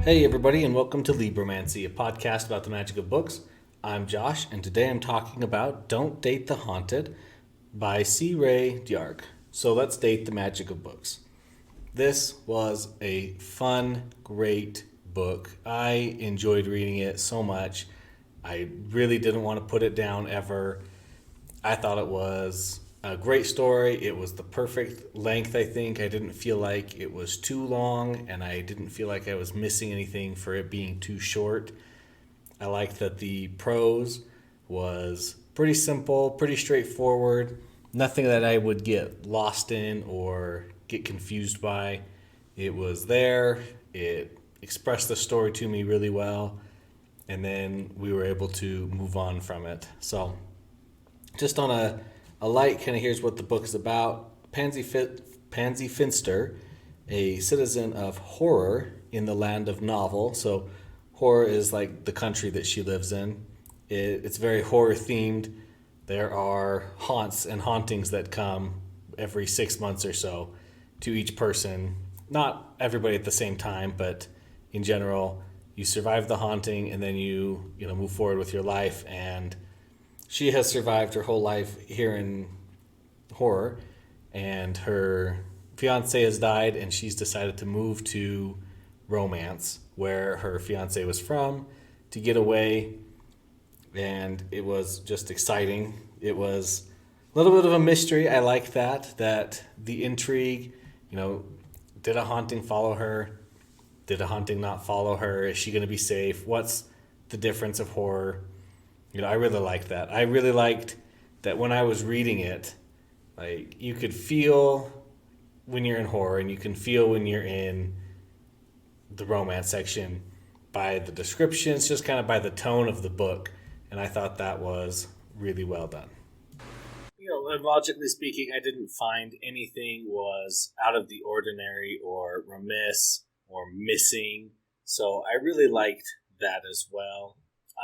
Hey, everybody, and welcome to Libromancy, a podcast about the magic of books. I'm Josh, and today I'm talking about Don't Date the Haunted by Rae D'Arc. So let's date the magic of books. This was a fun, great book. I enjoyed reading it so much. I really didn't want to put it down ever. I thought it was a great story. It was the perfect length, I think. I didn't feel like it was too long, and I didn't feel like I was missing anything for it being too short. I liked that the prose was pretty simple, pretty straightforward, nothing that I would get lost in or get confused by. It was there, it expressed the story to me really well, and then we were able to move on from it. So, just on a light, kind of here's what the book is about. Pansy Finster, a citizen of horror in the land of novel. So horror is like the country that she lives in. It's very horror themed. There are haunts and hauntings that come every 6 months or so to each person. Not everybody at the same time, but in general, you survive the haunting and then you move forward with your life. And she has survived her whole life here in horror, and her fiance has died, and she's decided to move to romance, where her fiance was from, to get away. And it was just exciting. It was a little bit of a mystery. I like that the intrigue, did a haunting follow her? Did a haunting not follow her? Is she going to be safe? What's the difference of horror? I really liked that. I really liked that when I was reading it, like you could feel when you're in horror and you can feel when you're in the romance section by the descriptions, just kind of by the tone of the book. And I thought that was really well done. And logically speaking, I didn't find anything was out of the ordinary or remiss or missing. So I really liked that as well.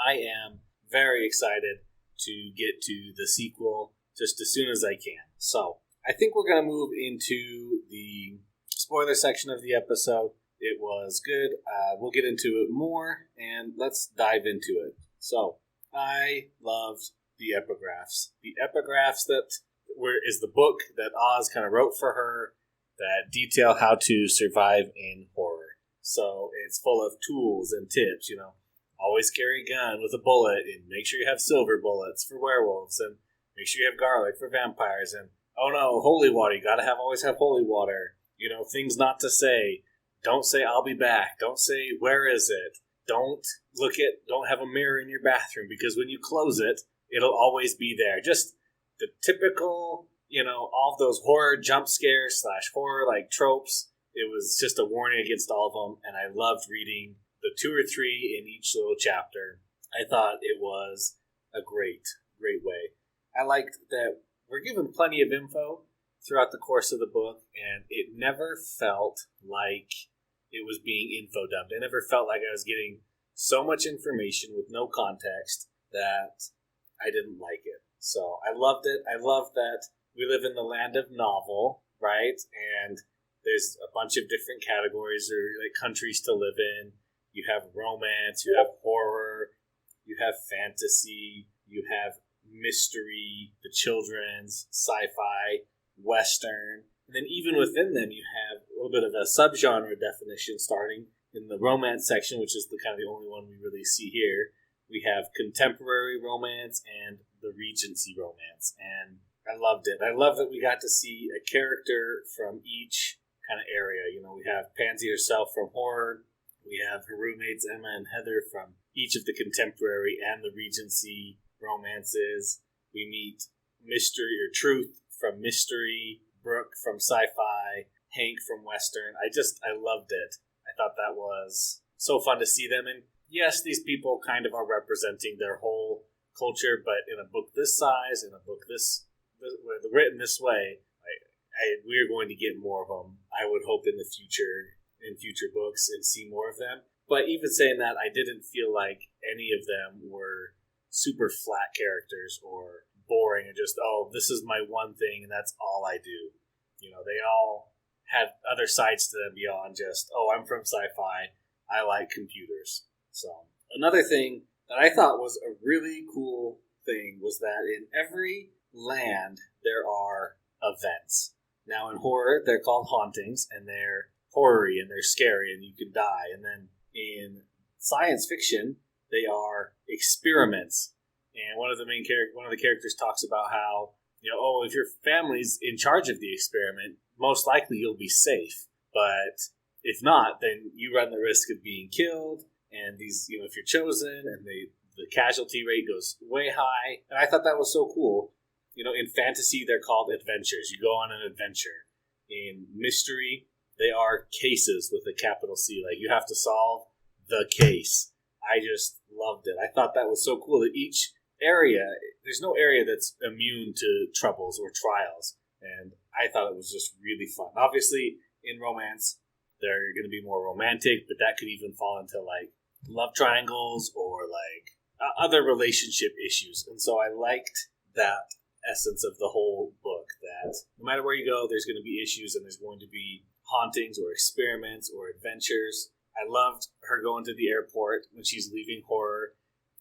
I am very excited to get to the sequel just as soon as I can. So I think we're going to move into the spoiler section of the episode. It was good. We'll get into it more, and let's dive into it. So I loved the epigraphs. The epigraphs is the book that Oz kind of wrote for her that detail how to survive in horror. So it's full of tools and tips, Always carry a gun with a bullet, and make sure you have silver bullets for werewolves, and make sure you have garlic for vampires, and oh no, holy water, you gotta always have holy water. Things not to say. Don't say I'll be back. Don't say where is it. Don't have a mirror in your bathroom, because when you close it, it'll always be there. Just the typical, all of those horror jump scares / horror like tropes. It was just a warning against all of them, and I loved reading the 2 or 3 in each little chapter. I thought it was a great way. I liked that we're given plenty of info throughout the course of the book, and it never felt like it was being info dumped. I never felt like I was getting so much information with no context that I didn't like it. So I loved it. I love that we live in the land of novel, right? And there's a bunch of different categories or like countries to live in. You have romance, you have horror, you have fantasy, you have mystery, the children's, sci-fi, western. And then even within them, you have a little bit of a subgenre definition starting in the romance section, which is the kind of the only one we really see here. We have contemporary romance and the Regency romance. And I loved it. I love that we got to see a character from each kind of area. We have Pansy herself from horror. We have her roommates, Emma and Heather, from each of the contemporary and the Regency romances. We meet Mystery or Truth from mystery, Brooke from sci-fi, Hank from western. I loved it. I thought that was so fun to see them. And yes, these people kind of are representing their whole culture, but in a book this size, in a book this written this way, we're going to get more of them. I would hope in future books and see more of them. But even saying that, I didn't feel like any of them were super flat characters or boring and just, this is my one thing and that's all I do. They all had other sides to them beyond just, I'm from sci-fi I like computers. So another thing that I thought was a really cool thing was that in every land there are events. Now in horror they're called hauntings, and they're horror-y and they're scary and you can die. And then in science fiction they are experiments. And one of the characters talks about how, if your family's in charge of the experiment, most likely you'll be safe. But if not, then you run the risk of being killed. And these, if you're chosen, and the casualty rate goes way high. And I thought that was so cool. In fantasy, they're called adventures. You go on an adventure. In mystery, they are cases with a capital C. Like, you have to solve the case. I just loved it. I thought that was so cool that each area, there's no area that's immune to troubles or trials. And I thought it was just really fun. Obviously, in romance, they're going to be more romantic, but that could even fall into like love triangles or like other relationship issues. And so I liked that essence of the whole book, that no matter where you go, there's going to be issues, and there's going to be hauntings or experiments or adventures. I loved her going to the airport when she's leaving horror,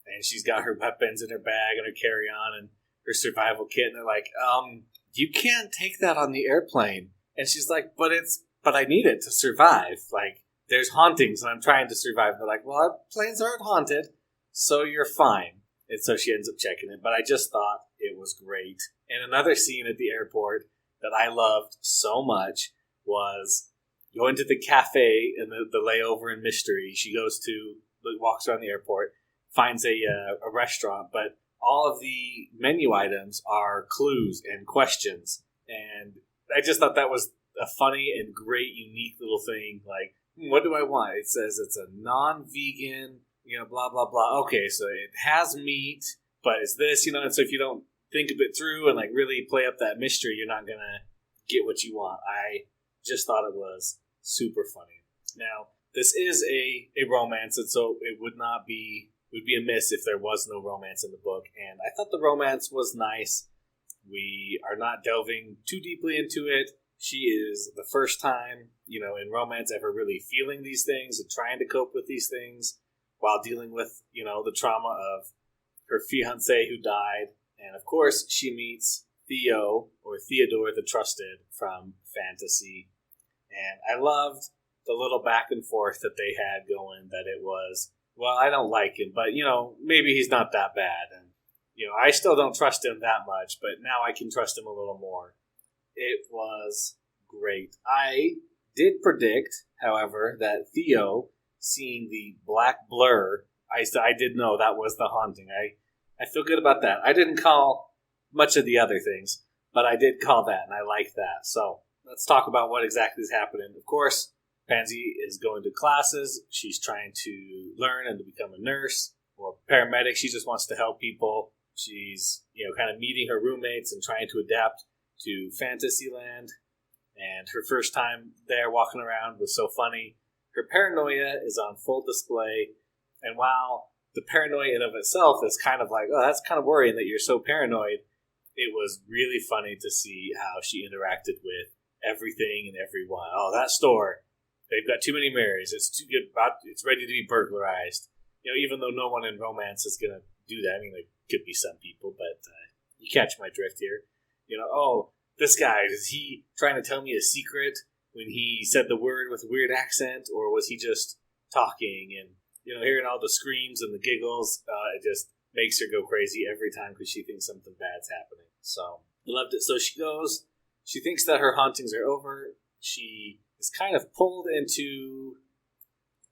and she's got her weapons in her bag and her carry-on and her survival kit, and they're like, you can't take that on the airplane. And she's like, but I need it to survive. Like, there's hauntings and I'm trying to survive. And they're like, well, our planes aren't haunted, so you're fine. And so she ends up checking it. But I just thought it was great. And another scene at the airport that I loved so much was going to the cafe in the layover in Mystery. She walks around the airport, finds a restaurant, but all of the menu items are clues and questions. And I just thought that was a funny and great, unique little thing. Like, what do I want? It says it's a non-vegan, blah, blah, blah. Okay, so it has meat, but it's this, and so if you don't think of it through and like really play up that mystery, you're not going to get what you want. I just thought it was super funny. Now, this is a romance, and so it would be amiss if there was no romance in the book. And I thought the romance was nice. We are not delving too deeply into it. She is the first time, in romance ever really feeling these things and trying to cope with these things while dealing with, the trauma of her fiancé who died. And of course, she meets Theo, or Theodore the Trusted, from fantasy. And I loved the little back and forth that they had going, that it was, well, I don't like him, but, maybe he's not that bad. And, I still don't trust him that much, but now I can trust him a little more. It was great. I did predict, however, that Theo, seeing the black blur, I did know that was the haunting. I feel good about that. I didn't call much of the other things, but I did call that, and I like that. So let's talk about what exactly is happening. Of course, Pansy is going to classes. She's trying to learn and to become a nurse or paramedic. She just wants to help people. She's, kind of meeting her roommates and trying to adapt to Fantasyland. And her first time there walking around was so funny. Her paranoia is on full display. And while the paranoia in of itself is kind of like, oh, that's kind of worrying that you're so paranoid, it was really funny to see how she interacted with everything and everyone. Oh, that store, they've got too many mirrors. It's too good. It's ready to be burglarized. Even though no one in romance is going to do that. I mean, there could be some people, but you catch my drift here. Oh, this guy, is he trying to tell me a secret when he said the word with a weird accent, or was he just talking? And, hearing all the screams and the giggles, it just makes her go crazy every time because she thinks something bad's happening. So I loved it. So she goes, she thinks that her hauntings are over. She is kind of pulled into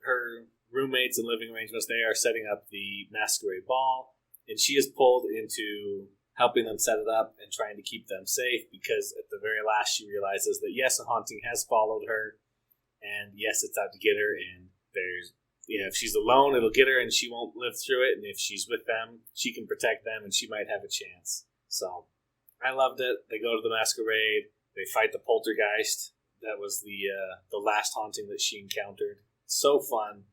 her roommates and living arrangements. They are setting up the masquerade ball, and she is pulled into helping them set it up and trying to keep them safe, because at the very last she realizes that yes, a haunting has followed her, and yes, it's out to get her, and there's, if she's alone, it'll get her and she won't live through it, and if she's with them, she can protect them and she might have a chance. So I loved it. They go to the masquerade, they fight the poltergeist. That was the last haunting that she encountered. So fun.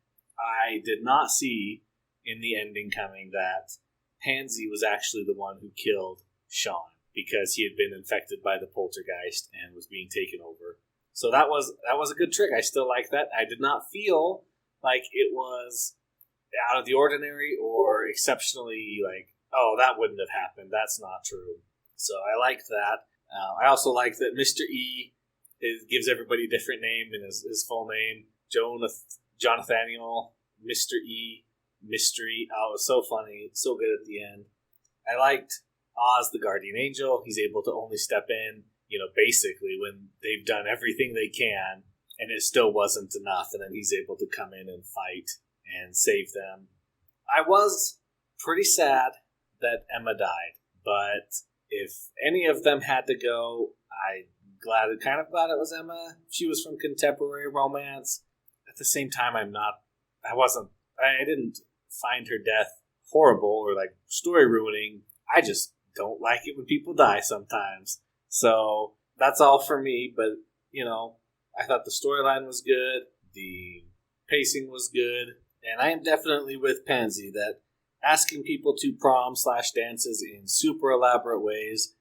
I did not see in the ending coming that Pansy was actually the one who killed Sean, because he had been infected by the poltergeist and was being taken over. So that was a good trick. I still like that. I did not feel like it was out of the ordinary or exceptionally like, oh, that wouldn't have happened. That's not true. So I liked that. I also like that Mr. E gives everybody a different name in his full name. Jonathaniel, Mr. E, Mystery. Oh, it was so funny. So good at the end. I liked Oz, the guardian angel. He's able to only step in, basically when they've done everything they can and it still wasn't enough. And then he's able to come in and fight and save them. I was pretty sad that Emma died, but if any of them had to go, I'm kind of glad it was Emma. She was from contemporary romance. At the same time, I didn't find her death horrible or like story ruining. I just don't like it when people die sometimes. So that's all for me. But, I thought the storyline was good. The pacing was good. And I am definitely with Pansy that asking people to prom/dances in super elaborate ways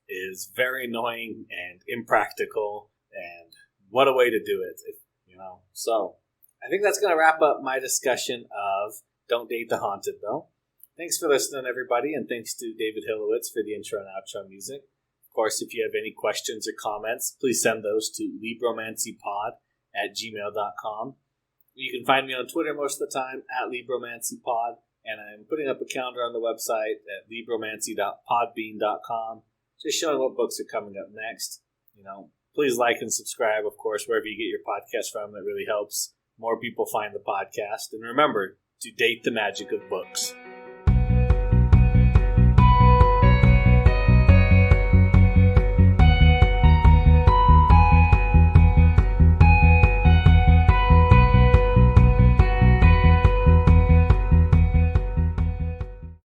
is very annoying and impractical. And what a way to do it, So I think that's going to wrap up my discussion of Don't Date the Haunted, though. Thanks for listening, everybody, and thanks to David Hilowitz for the intro and outro music. Of course, if you have any questions or comments, please send those to libromancypod@gmail.com. You can find me on Twitter most of the time at libromancypod, and I'm putting up a calendar on the website at libromancy.podbean.com, just showing what books are coming up next. Please like and subscribe, of course, wherever you get your podcast from. That really helps more people find the podcast. And remember to date the magic of books.